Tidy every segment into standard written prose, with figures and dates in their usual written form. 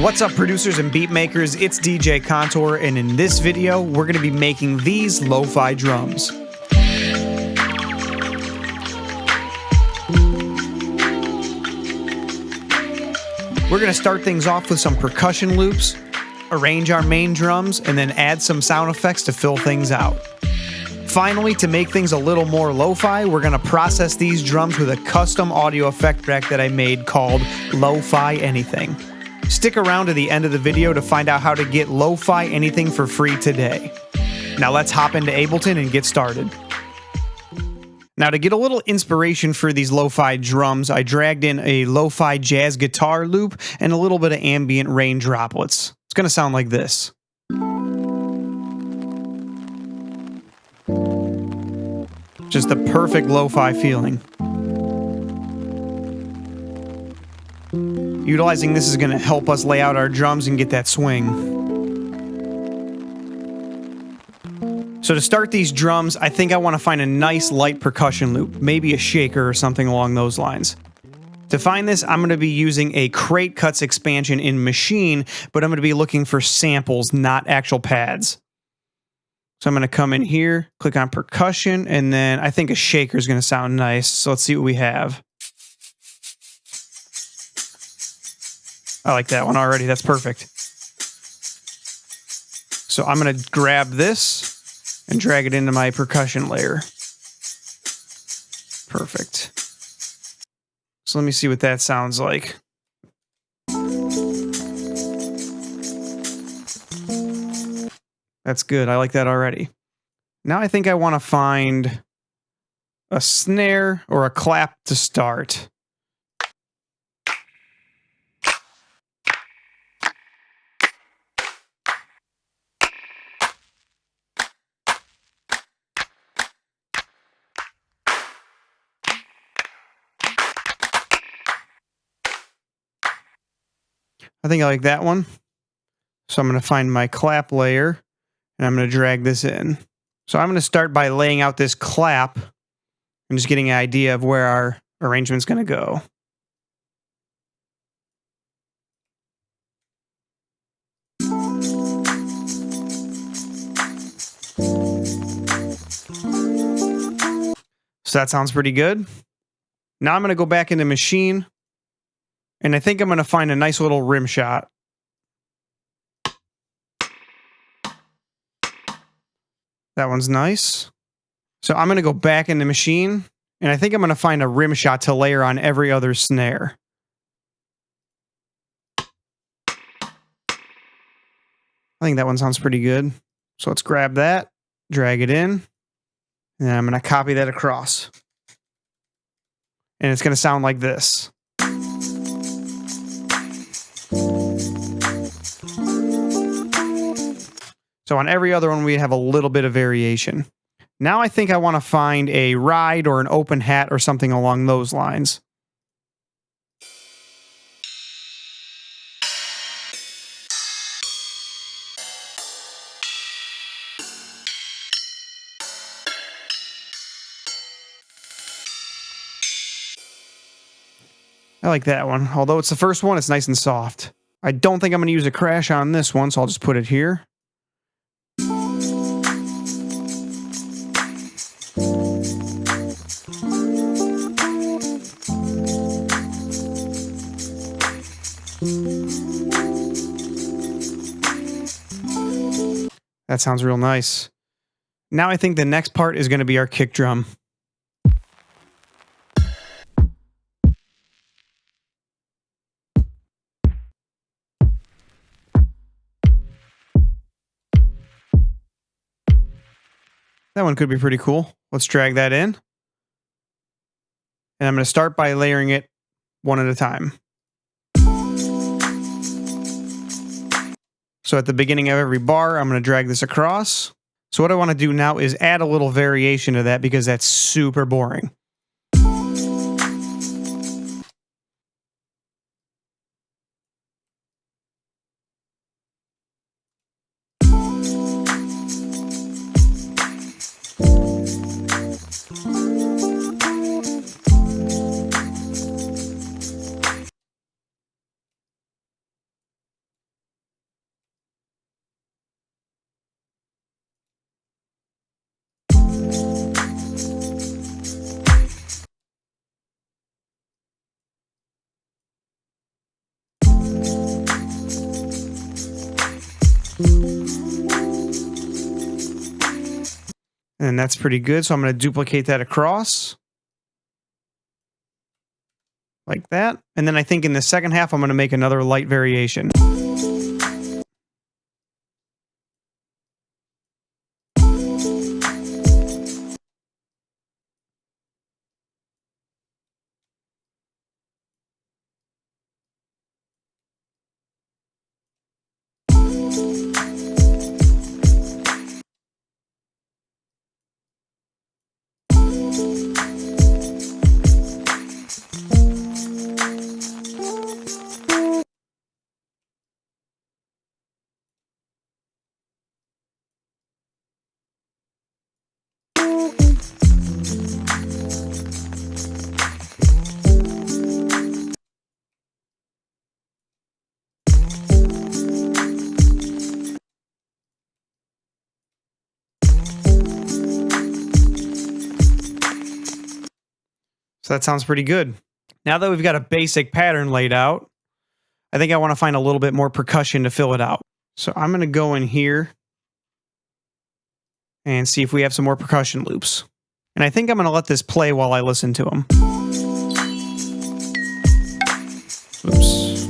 What's up, producers and beat makers? It's DJ Contour, and in this video, we're going to be making these lo-fi drums. We're going to start things off with some percussion loops, arrange our main drums, and then add some sound effects to fill things out. Finally, to make things a little more lo-fi, we're going to process these drums with a custom audio effect track that I made called LoFi Anything. Stick around to the end of the video to find out how to get LoFi Anything for free today. Now let's hop into Ableton and get started. Now, to get a little inspiration for these lo-fi drums, I dragged in a lo-fi jazz guitar loop and a little bit of ambient rain droplets. It's going to sound like this. Just the perfect lo-fi feeling. Utilizing this is going to help us lay out our drums and get that swing. So to start these drums, I think I want to find a nice light percussion loop, maybe a shaker or something along those lines. To find this, I'm going to be using a Crate Cuts expansion in Machine, but I'm going to be looking for samples, not actual pads. So I'm going to come in here, click on percussion, and then I think a shaker is going to sound nice. So let's see what we have. I like that one already. That's perfect. So I'm going to grab this and drag it into my percussion layer. Perfect. So let me see what that sounds like. That's good. I like that already. Now I think I want to find a snare or a clap to start. I think I like that one. So I'm going to find my clap layer and I'm going to drag this in. So I'm going to start by laying out this clap and just getting an idea of where our arrangement's going to go. So that sounds pretty good. Now I'm going to go back into Machine. And I think I'm going to find a nice little rim shot. That one's nice. So I'm going to go back into Machine, and I think I'm going to find a rim shot to layer on every other snare. I think that one sounds pretty good. So let's grab that, drag it in, and I'm going to copy that across. And it's going to sound like this. So on every other one, we have a little bit of variation. Now I think I want to find a ride or an open hat or something along those lines. I like that one. Although it's the first one, it's nice and soft. I don't think I'm going to use a crash on this one, so I'll just put it here. That sounds real nice. Now I think the next part is going to be our kick drum. That one could be pretty cool. Let's drag that in. And I'm going to start by layering it one at a time. So at the beginning of every bar, I'm going to drag this across. So what I want to do now is add a little variation to that because that's super boring. And that's pretty good. So I'm going to duplicate that across. Like that. And then I think in the second half, I'm going to make another light variation. So that sounds pretty good. Now that we've got a basic pattern laid out, I think I want to find a little bit more percussion to fill it out. So I'm going to go in here and see if we have some more percussion loops. And I think I'm going to let this play while I listen to them. Oops.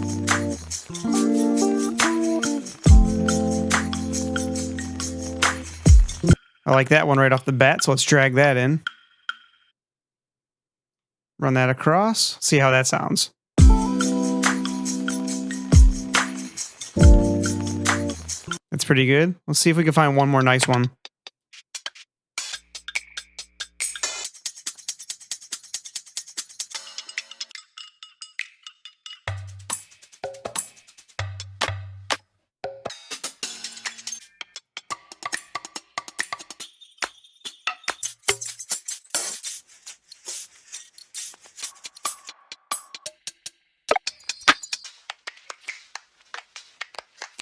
I like that one right off the bat, so let's drag that in. Run that across, see how that sounds. That's pretty good. Let's see if we can find one more nice one.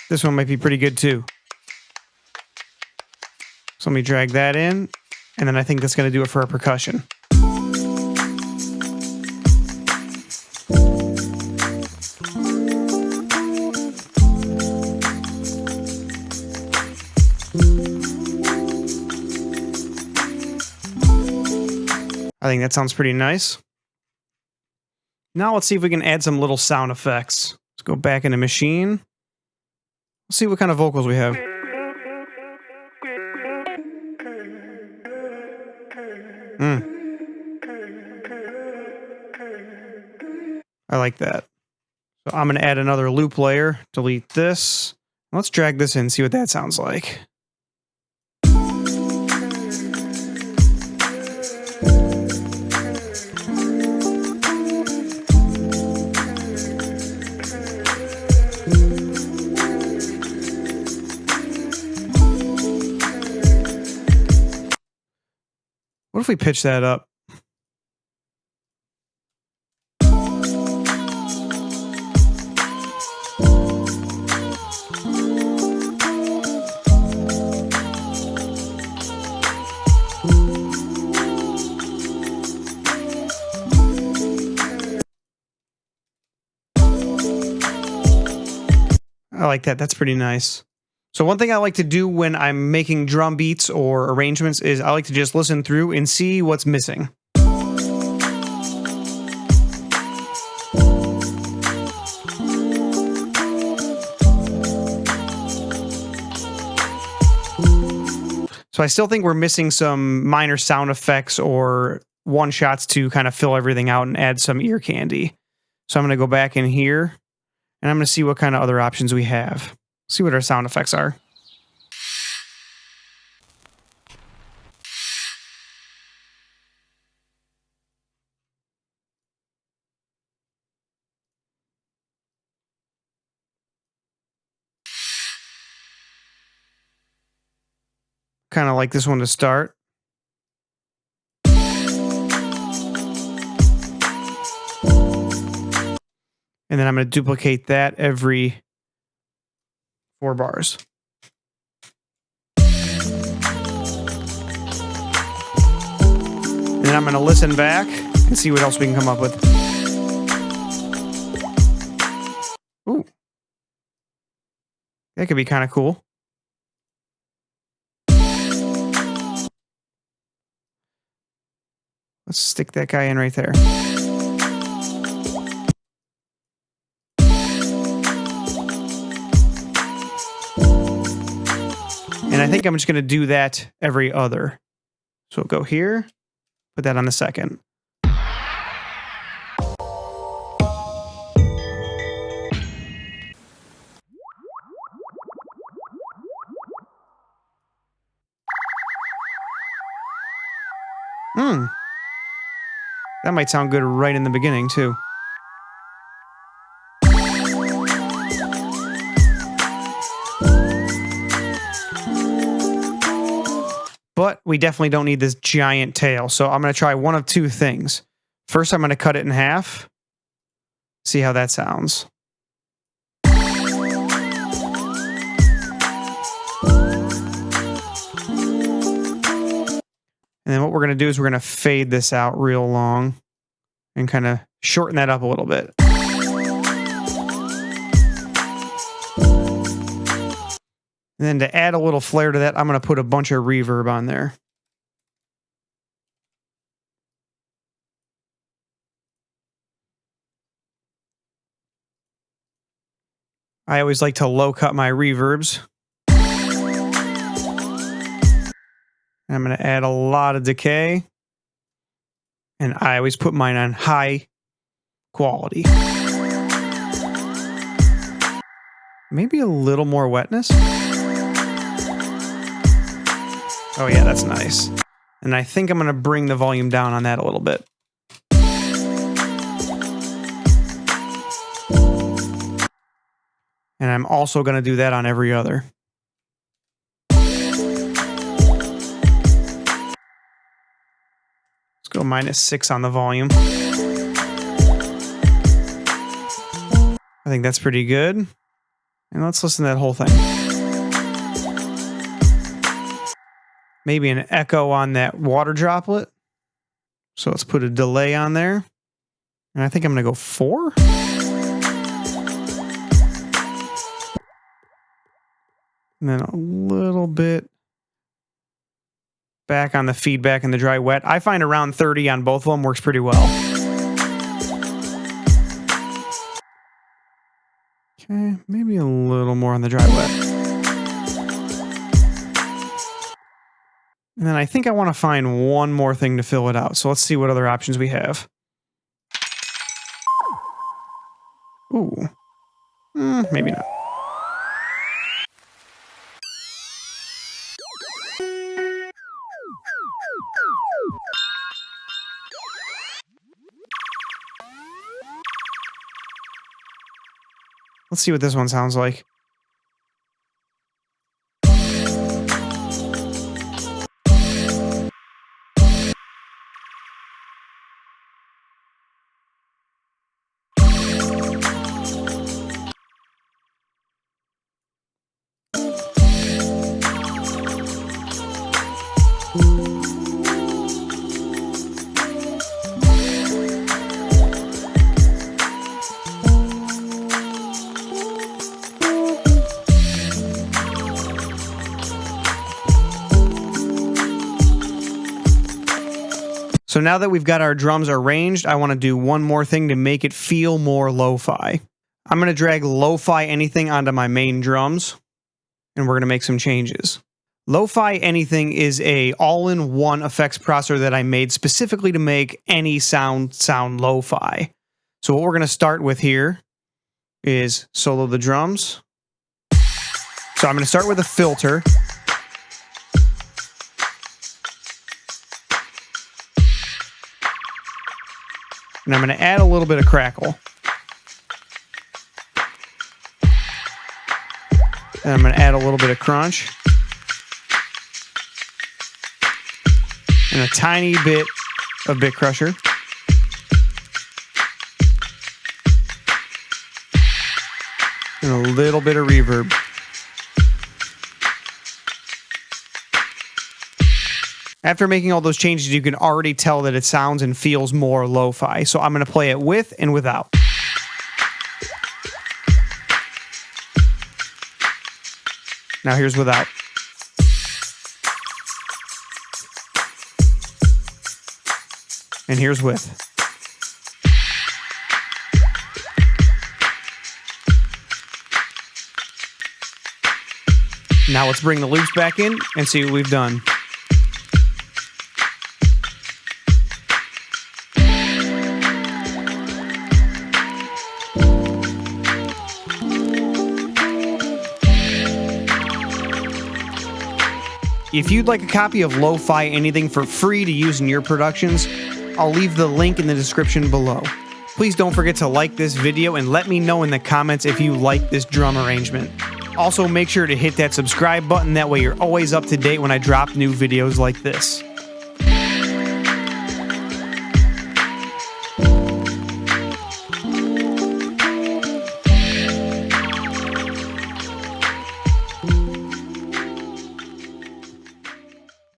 This one might be pretty good too. So let me drag that in, and then I think that's going to do it for our percussion. I think that sounds pretty nice. Now let's see if we can add some little sound effects. Let's go back into Machine. Let's see what kind of vocals we have. I like that. So I'm going to add another loop layer, delete this. Let's drag this in, see what that sounds like. What if we pitch that up? I like that. That's pretty nice. So one thing I like to do when I'm making drum beats or arrangements is I like to just listen through and see what's missing. So I still think we're missing some minor sound effects or one shots to kind of fill everything out and add some ear candy. So I'm going to go back in here and I'm going to see what kind of other options we have. See what our sound effects are. Kind of like this one to start. And then I'm going to duplicate that every 4 bars. And then I'm going to listen back and see what else we can come up with. Ooh. That could be kind of cool. Let's stick that guy in right there. And I think I'm just going to do that every other. So we'll go here, put that on the second. That might sound good right in the beginning, too. But we definitely don't need this giant tail, so I'm going to try one of two things. First, I'm going to cut it in half. See how that sounds. And then what we're going to do is we're going to fade this out real long and kind of shorten that up a little bit. And then to add a little flair to that, I'm going to put a bunch of reverb on there. I always like to low cut my reverbs. I'm going to add a lot of decay. And I always put mine on high quality. Maybe a little more wetness. Oh yeah, that's nice. And I think I'm going to bring the volume down on that a little bit. And I'm also going to do that on every other. Let's go -6 on the volume. I think that's pretty good. And let's listen to that whole thing. Maybe an echo on that water droplet. So let's put a delay on there. And I think I'm going to go 4. And then a little bit back on the feedback and the dry wet. I find around 30 on both of them works pretty well. Okay, maybe a little more on the dry wet. And then I think I want to find one more thing to fill it out. So let's see what other options we have. Ooh. Maybe not. Let's see what this one sounds like. So now that we've got our drums arranged, I want to do one more thing to make it feel more lo-fi. I'm going to drag LoFi Anything onto my main drums, and we're going to make some changes. LoFi Anything is a all-in-one effects processor that I made specifically to make any sound lo-fi. So what we're going to start with here is solo the drums. So I'm going to start with a filter. And I'm going to add a little bit of crackle. And I'm going to add a little bit of crunch. And a tiny bit of bit crusher. And a little bit of reverb. After making all those changes, you can already tell that it sounds and feels more lo-fi. So I'm going to play it with and without. Now here's without. and here's with. Now let's bring the loops back in and see what we've done. If you'd like a copy of LoFi Anything for free to use in your productions, I'll leave the link in the description below. Please don't forget to like this video and let me know in the comments if you like this drum arrangement. Also, make sure to hit that subscribe button, that way you're always up to date when I drop new videos like this.